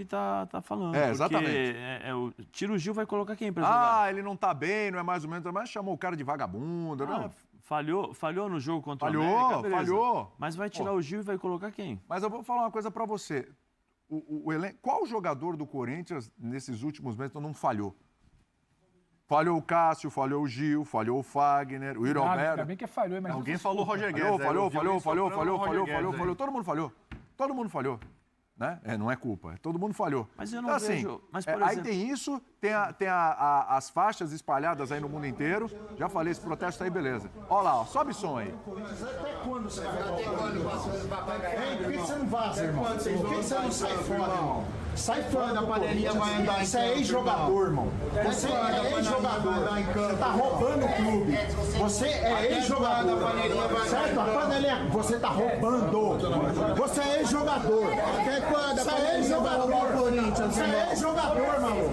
ele tá falando. Exatamente. Tira o Gil, vai colocar quem pra jogar? Ele não tá bem, não é mais ou menos, mas chamou o cara de vagabundo, não, né? Falhou no jogo contra o América, beleza. Falhou. Mas vai tirar o Gil e vai colocar quem? Mas eu vou falar uma coisa pra você. Qual jogador do Corinthians, nesses últimos meses, não falhou? Falhou o Cássio, falhou o Gil, falhou o Fagner, o Yuri Alberto. Ainda bem que falhou, mas alguém falou Roger Guedes. Falhou. Todo mundo falhou. Todo mundo falhou. Né? Não é culpa, todo mundo falhou. Mas eu não vejo... Mas, por aí exemplo... tem isso, tem as faixas espalhadas aí no mundo inteiro. Já falei, esse protesto aí, beleza. Olha lá, sobe som aí. Até quando você vai pagar? Por que você não vaza, irmão? Por que você não sai fora, irmão? Sai fora da panelinha, vai andar em campo. Você é ex-jogador, irmão. Você é ex-jogador. Você tá roubando o clube. Você é ex-jogador. Certo? A panelinha, você tá roubando. Você é ex-jogador. Você é ex-jogador, Corinthians. Você é ex-jogador, maluco.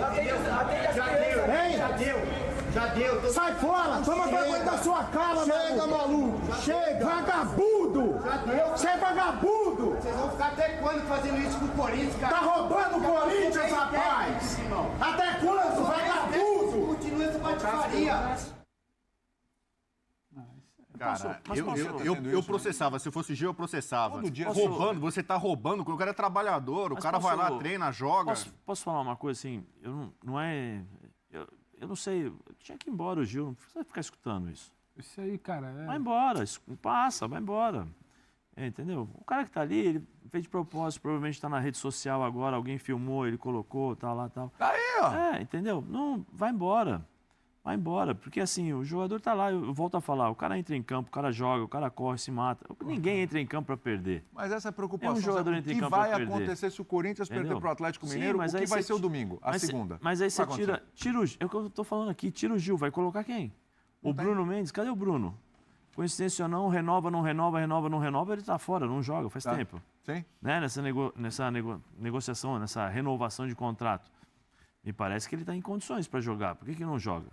Já deu. Sai fora, toma vergonha da sua cara, chega, maluco. Chega. Vagabundo. Você é vagabundo. Vocês vão ficar até quando fazendo isso com o Corinthians, cara? Tá roubando o Corinthians, rapaz. Até quando, vagabundo? Continua essa patifaria. Cara, eu processava. Se eu fosse Gil, eu processava. Todo dia roubando, você tá roubando, o cara é trabalhador, o cara vai lá, treina, joga. Posso falar uma coisa assim? Eu não sei, eu tinha que ir embora o Gil, não precisa ficar escutando isso. Isso aí, cara... Vai embora, vai embora. Entendeu? O cara que tá ali, ele fez de propósito, provavelmente tá na rede social agora, alguém filmou, ele colocou, tal, lá, tal. Aí, ó. Entendeu? Não, vai embora. Vai embora, porque assim, o jogador tá lá, eu volto a falar, o cara entra em campo, o cara joga, o cara corre, se mata. Ninguém entra em campo para perder. Mas essa preocupação, um jogador o que vai acontecer se o Corinthians perder pro Atlético Mineiro? O que vai ser o domingo, a segunda? Mas aí você tira o Gil, é o que eu tô falando aqui, tira o Gil, vai colocar quem? O Bruno Mendes, cadê o Bruno? Coincidência ou não, renova, não renova, ele tá fora, não joga, faz tempo. Sim. Né? Nessa negociação, nessa renovação de contrato. Me parece que ele tá em condições para jogar, por que não joga?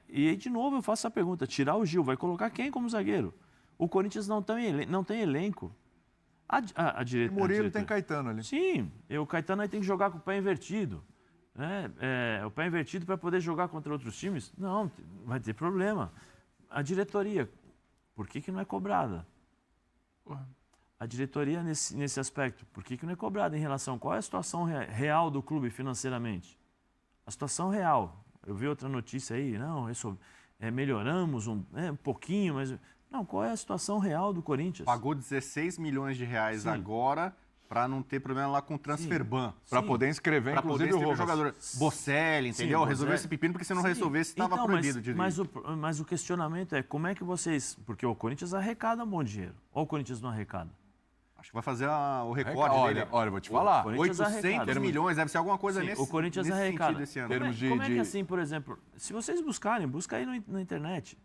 E aí, de novo, eu faço essa pergunta. Tirar o Gil, vai colocar quem como zagueiro? O Corinthians não tem elenco. A diretoria... O Murilo tem Caetano ali. Sim, o Caetano aí tem que jogar com o pé invertido. O pé invertido para poder jogar contra outros times? Não, vai ter problema. A diretoria, por que não é cobrada? A diretoria, nesse aspecto, por que não é cobrada em relação... Qual é a situação real do clube financeiramente? A situação real... Eu vi outra notícia aí, melhoramos um pouquinho, mas... Não, qual é a situação real do Corinthians? Pagou 16 milhões de reais agora para não ter problema lá com o Transferban. Para poder inscrever, inclusive, o jogador Bocelli, entendeu? Resolveu esse pepino, porque se não resolvesse, estava proibido de mas o questionamento é, como é que vocês... Porque o Corinthians arrecada um bom dinheiro. Ou o Corinthians não arrecada? Acho que vai fazer o recorde dele. Olha, vou te falar. 800 milhões, deve ser alguma coisa nesse o Corinthians arrecada. Sentido esse ano. Como é que assim, por exemplo, se vocês busca aí na internet.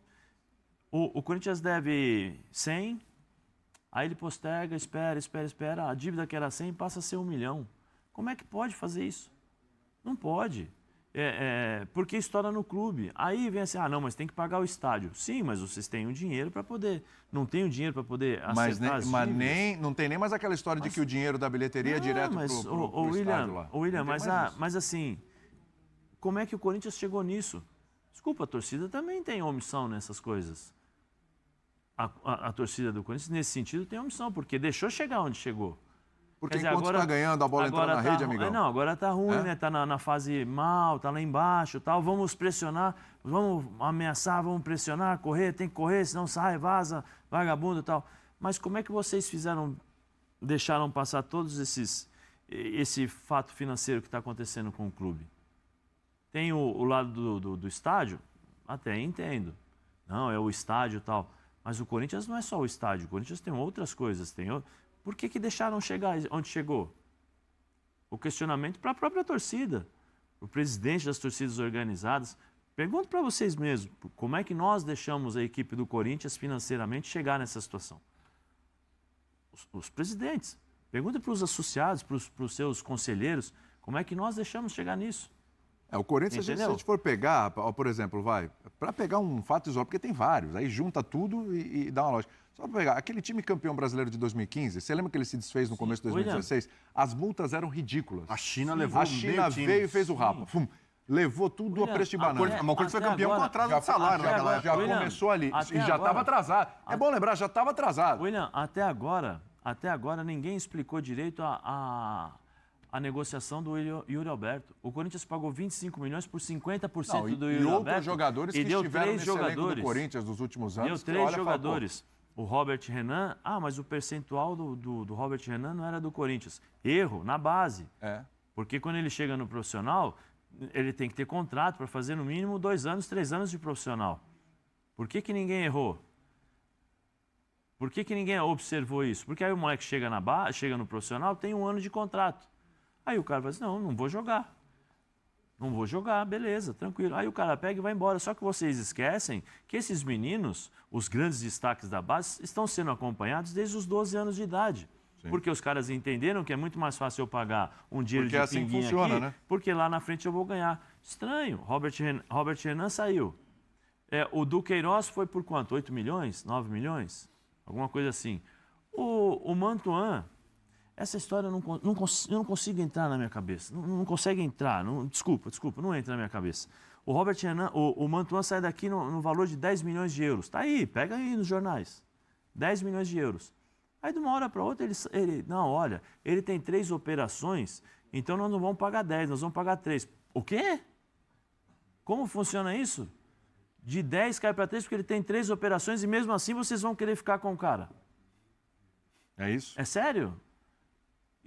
O Corinthians deve 100, aí ele postega, espera. A dívida que era 100 passa a ser 1 milhão. Como é que pode fazer isso? Não pode. Porque estoura no clube. Aí vem assim, não, mas tem que pagar o estádio. Sim, mas vocês têm o dinheiro para poder... Não tem o dinheiro para poder acertar as dívidas. Não tem nem mais aquela história de que o dinheiro da bilheteria é direto pro estádio lá. William, mas assim, como é que o Corinthians chegou nisso? Desculpa, a torcida também tem omissão nessas coisas. A torcida do Corinthians, nesse sentido, tem omissão, porque deixou chegar onde chegou. Porque enquanto está ganhando, a bola entrando na rede, amigão. Não, agora tá ruim, né? Tá na fase mal, tá lá embaixo, tal. Vamos pressionar, vamos ameaçar, vamos pressionar, correr, tem que correr, senão sai, vaza, vagabundo e tal. Mas como é que vocês deixaram passar todos esse fato financeiro que está acontecendo com o clube? Tem o lado do estádio? Até entendo. Não, é o estádio e tal. Mas o Corinthians não é só o estádio, o Corinthians tem outras coisas, Por que deixaram chegar onde chegou? O questionamento para a própria torcida, o presidente das torcidas organizadas. Pergunto para vocês mesmos, como é que nós deixamos a equipe do Corinthians financeiramente chegar nessa situação? Os presidentes. Pergunta para os associados, para os seus conselheiros, como é que nós deixamos chegar nisso? O Corinthians, se a gente for pegar, por exemplo, para pegar um fato isolado, porque tem vários, aí junta tudo e dá uma lógica. Só para pegar, aquele time campeão brasileiro de 2015, você lembra que ele se desfez no começo de 2016? As multas eram ridículas. A China levou A China veio e fez o rapa. Levou tudo a preço de banana. Uma coisa foi campeão com atraso de salário naquela época. Já começou ali. E já estava atrasado. É bom lembrar, já estava atrasado. William, até agora ninguém explicou direito a negociação do Yuri Alberto. O Corinthians pagou 25 milhões por 50% do Yuri Alberto. E outros jogadores que estiveram nesse elenco do Corinthians nos últimos anos. Deu 3 jogadores. O Robert Renan, mas o percentual do Robert Renan não era do Corinthians. Erro, na base. Porque quando ele chega no profissional, ele tem que ter contrato para fazer no mínimo 2 anos, 3 anos de profissional. Por que ninguém errou? Por que ninguém observou isso? Porque aí o moleque chega no profissional, tem 1 ano de contrato. Aí o cara vai dizer, não vou jogar. Não vou jogar, beleza, tranquilo. Aí o cara pega e vai embora. Só que vocês esquecem que esses meninos, os grandes destaques da base, estão sendo acompanhados desde os 12 anos de idade. Sim. Porque os caras entenderam que é muito mais fácil eu pagar um dinheiro de pinguinha assim funciona, aqui, né? Porque lá na frente eu vou ganhar. Estranho, Robert Renan saiu. O Duqueiroz foi por quanto? 8 milhões? 9 milhões? Alguma coisa assim. O Mantuan... Essa história eu não consigo entrar na minha cabeça. Não consegue entrar. Desculpa, não entra na minha cabeça. O Robert Renan, o Mantuan sai daqui no valor de 10 milhões de euros. Está aí, pega aí nos jornais. 10 milhões de euros. Aí de uma hora para outra ele tem 3 operações, então nós não vamos pagar 10, nós vamos pagar 3. O quê? Como funciona isso? De 10 cai para 3 porque ele tem 3 operações e mesmo assim vocês vão querer ficar com o cara. É isso? É sério?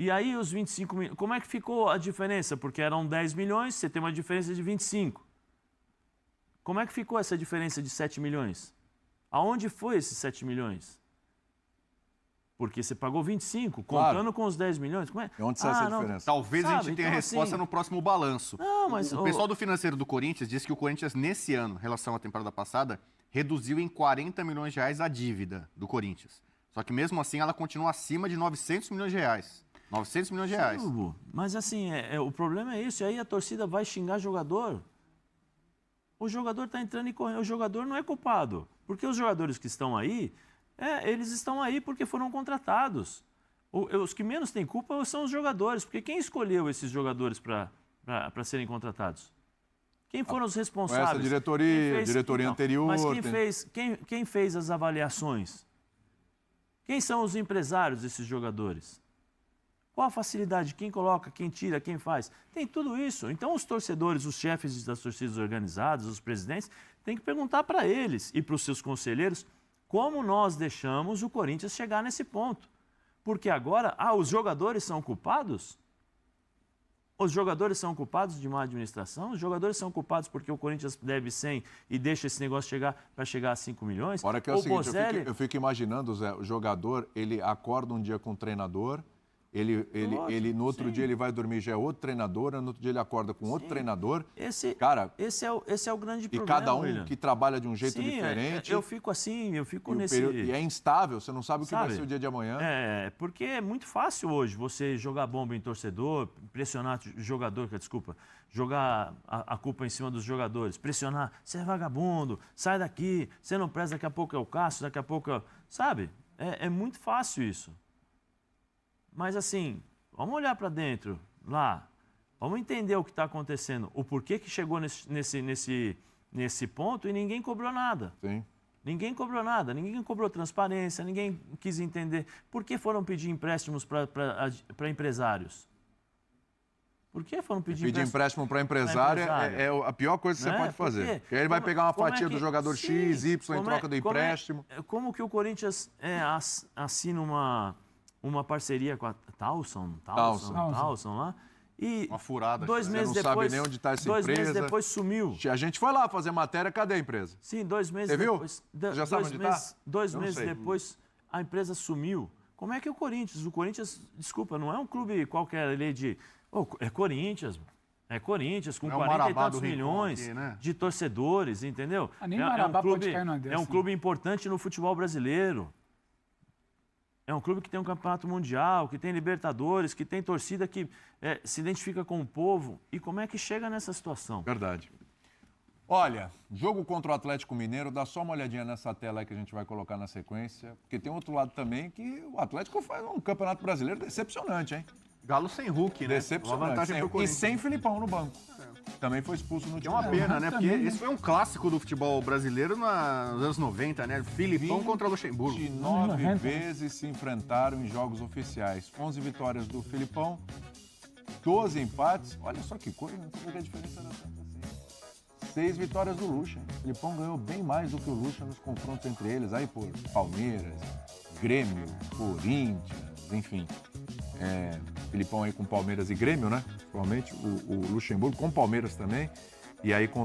E aí os 25 milhões, como é que ficou a diferença? Porque eram 10 milhões, você tem uma diferença de 25. Como é que ficou essa diferença de 7 milhões? Aonde foi esses 7 milhões? Porque você pagou 25, contando com os 10 milhões. Como é? E onde sai essa diferença? Talvez a gente tenha a resposta no próximo balanço. Não, mas o pessoal do financeiro do Corinthians disse que o Corinthians, nesse ano, em relação à temporada passada, reduziu em 40 milhões de reais a dívida do Corinthians. Só que mesmo assim ela continua acima de 900 milhões de reais. 900 milhões de reais. Sim, mas assim, o problema é isso. E aí a torcida vai xingar jogador. O jogador está entrando e correndo. O jogador não é culpado. Porque os jogadores que estão aí, eles estão aí porque foram contratados. Os que menos têm culpa são os jogadores. Porque quem escolheu esses jogadores para serem contratados? Quem foram os responsáveis? Essa diretoria anterior. Mas quem fez as avaliações? Quem são os empresários desses jogadores? Qual a facilidade? Quem coloca, quem tira, quem faz? Tem tudo isso. Então os torcedores, os chefes das torcidas organizadas, os presidentes, têm que perguntar para eles e para os seus conselheiros como nós deixamos o Corinthians chegar nesse ponto. Porque agora, os jogadores são culpados? Os jogadores são culpados de má administração? Os jogadores são culpados porque o Corinthians deve 100 e deixa esse negócio chegar a 5 milhões? Olha que é o seguinte, eu fico imaginando, Zé, o jogador, ele acorda um dia com o treinador, ele no outro dia ele vai dormir, já é outro treinador, no outro dia ele acorda com outro treinador. Esse é o grande problema, e cada um William. Que trabalha de um jeito diferente. Eu fico assim, nesse... E é instável, você não sabe o que vai ser o dia de amanhã. Porque é muito fácil hoje você jogar bomba em torcedor, pressionar jogador, jogar a culpa em cima dos jogadores, pressionar, você é vagabundo, sai daqui, você não presta, daqui a pouco é o Cássio, daqui a pouco é... Sabe? É muito fácil isso. Mas assim, vamos olhar para dentro, lá, vamos entender o que está acontecendo, o porquê que chegou nesse ponto e ninguém cobrou nada. Sim. Ninguém cobrou nada, ninguém cobrou transparência, ninguém quis entender. Por que foram pedir empréstimos para empresários? Por que foram pedir empréstimo para empresário é a pior coisa que você pode fazer. Porque aí ele vai pegar uma fatia do jogador X, Y em troca do empréstimo. Como que o Corinthians assina uma parceria com a Towson lá. E uma furada. 2 meses depois, não sabe nem onde está essa empresa. 2 meses depois sumiu. A gente foi lá fazer matéria, cadê a empresa? Sim, 2 meses Você viu? depois. Já sabe onde está? 2 meses depois, a empresa sumiu. Como é que é o Corinthians? O Corinthians, desculpa, não é um clube qualquer ali de... é Corinthians. É Corinthians, com 40 e tantos milhões aqui, né? De torcedores, entendeu? Nem Marabá pode cair numa dessa. É um clube importante no futebol brasileiro. É um clube que tem um campeonato mundial, que tem Libertadores, que tem torcida que se identifica com o povo. E como é que chega nessa situação? Verdade. Olha, jogo contra o Atlético Mineiro, dá só uma olhadinha nessa tela aí que a gente vai colocar na sequência, porque tem outro lado também que o Atlético faz um campeonato brasileiro decepcionante, hein? Galo sem Hulk, né? Uma Decepcionante. vantagem pro E Corinthians. sem Filipão no banco. Também foi expulso no É último uma jogo. pena, né? Porque esse foi um clássico do futebol brasileiro nos anos 90, né? Filipão contra Luxemburgo. 29 vezes se enfrentaram em jogos oficiais. 11 vitórias do Filipão, 12 empates. Olha só que coisa, não sabia que a diferença era tanta assim. 6 vitórias do Lucha. O Filipão ganhou bem mais do que o Lucha nos confrontos entre eles. Aí por Palmeiras, Grêmio, Corinthians, enfim. Filipão aí com Palmeiras e Grêmio, né? Principalmente o Luxemburgo com Palmeiras também. E aí com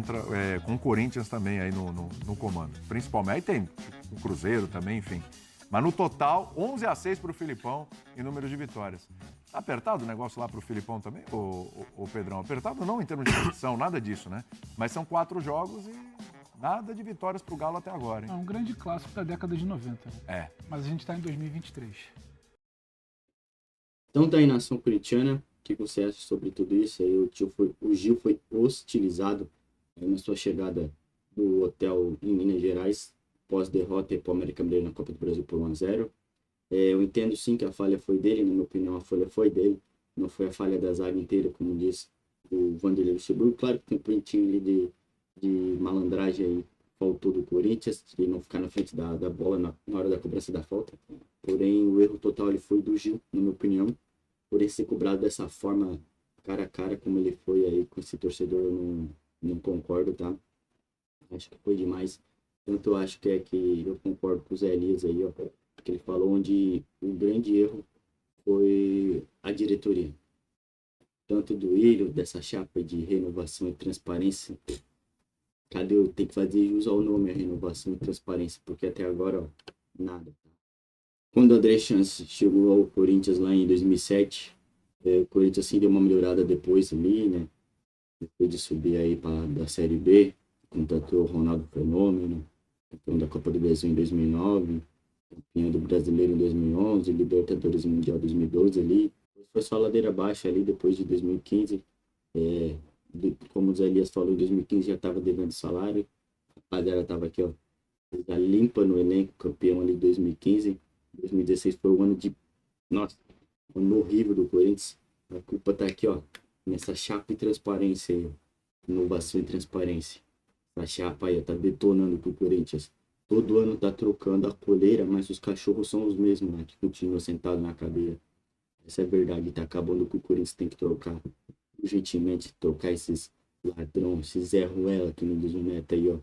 o Corinthians também aí no comando. Principalmente. Aí tem o Cruzeiro também, enfim. Mas no total, 11-6 para o Filipão em número de vitórias. Tá apertado o negócio lá para o Filipão também, ô Pedrão? Apertado não em termos de posição, nada disso, né? Mas são 4 jogos e nada de vitórias para o Galo até agora, hein? É um grande clássico da década de 90. Né? Mas a gente está em 2023. Então tá aí, nação corintiana, o que você acha sobre tudo isso? Aí o Gil foi hostilizado na sua chegada do hotel em Minas Gerais, pós-derrota para o América Mineiro na Copa do Brasil por 1-0. Eu entendo sim que a falha foi dele, na minha opinião a falha foi dele, não foi a falha da zaga inteira, como disse o Vanderlei Luxemburgo. Claro que tem um pontinho ali de malandragem aí, faltou do Corinthians, de não ficar na frente da bola na hora da cobrança da falta. Porém, o erro total ele foi do Gil, na minha opinião, por ele ser cobrado dessa forma, cara a cara, como ele foi aí com esse torcedor, eu não concordo, tá? Acho que foi demais. Tanto eu acho que eu concordo com o Zé Elias aí, ó, que ele falou onde o grande erro foi a diretoria. Tanto do Ilho, dessa chapa de renovação e transparência. Cadê eu tenho que fazer jus ao nome, a renovação e transparência, porque até agora, ó, nada. Quando o André Chance chegou ao Corinthians lá em 2007, o Corinthians assim deu uma melhorada depois ali, né? Depois de subir aí da Série B, contratou o Ronaldo Fenômeno, campeão da Copa do Brasil em 2009, campeão do Brasileiro em 2011, Libertadores Mundial 2012 ali. Foi só ladeira baixa ali depois de 2015. Como o Zé Elias falou, em 2015 já estava devendo salário. A rapaziada estava aqui, ó, já limpa no elenco, campeão ali em 2015. 2016 foi um ano de... Nossa, um ano horrível do Corinthians. A culpa tá aqui, ó, nessa chapa e transparência aí, ó. Inovação e transparência. Essa chapa aí, ó, tá detonando pro Corinthians. Todo ano tá trocando a coleira, mas os cachorros são os mesmos, né? Que continuam sentados na cadeira. Essa é a verdade, tá acabando com o Corinthians, tem que trocar. Urgentemente, trocar esses ladrões, esses Zé Ruela, que não diz o neto aí, ó.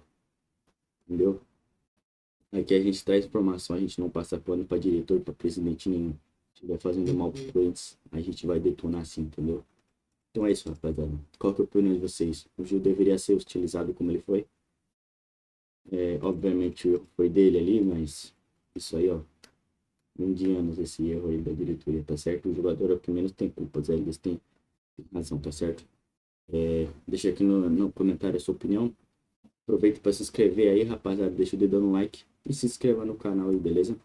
Entendeu? Aqui a gente traz informação, a gente não passa pano pra diretor, pra presidente nenhum. Se estiver fazendo mal pro Corinthians, a gente vai detonar assim, entendeu? Então é isso, rapaziada. Qual que é a opinião de vocês? O Gil deveria ser hostilizado como ele foi? Obviamente o erro foi dele ali, mas isso aí, ó, anos esse erro aí da diretoria, tá certo? O jogador é o que menos tem culpa, Zé, eles têm razão, tá certo? Deixa aqui no comentário a sua opinião. Aproveita para se inscrever aí, rapaziada, deixa o dedão no like e se inscreva no canal aí, beleza?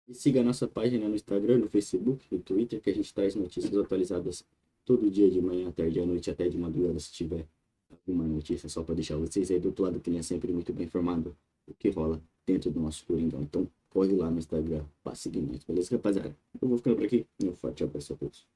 E siga a nossa página no Instagram, no Facebook, no Twitter, que a gente traz notícias atualizadas todo dia de manhã, tarde, à noite, até de madrugada, se tiver alguma notícia, só para deixar vocês aí do outro lado, que nem é sempre muito bem informado o que rola dentro do nosso Coringão. Então, corre lá no Instagram para seguir nós, beleza, rapaziada? Eu vou ficando por aqui. Um forte abraço a todos.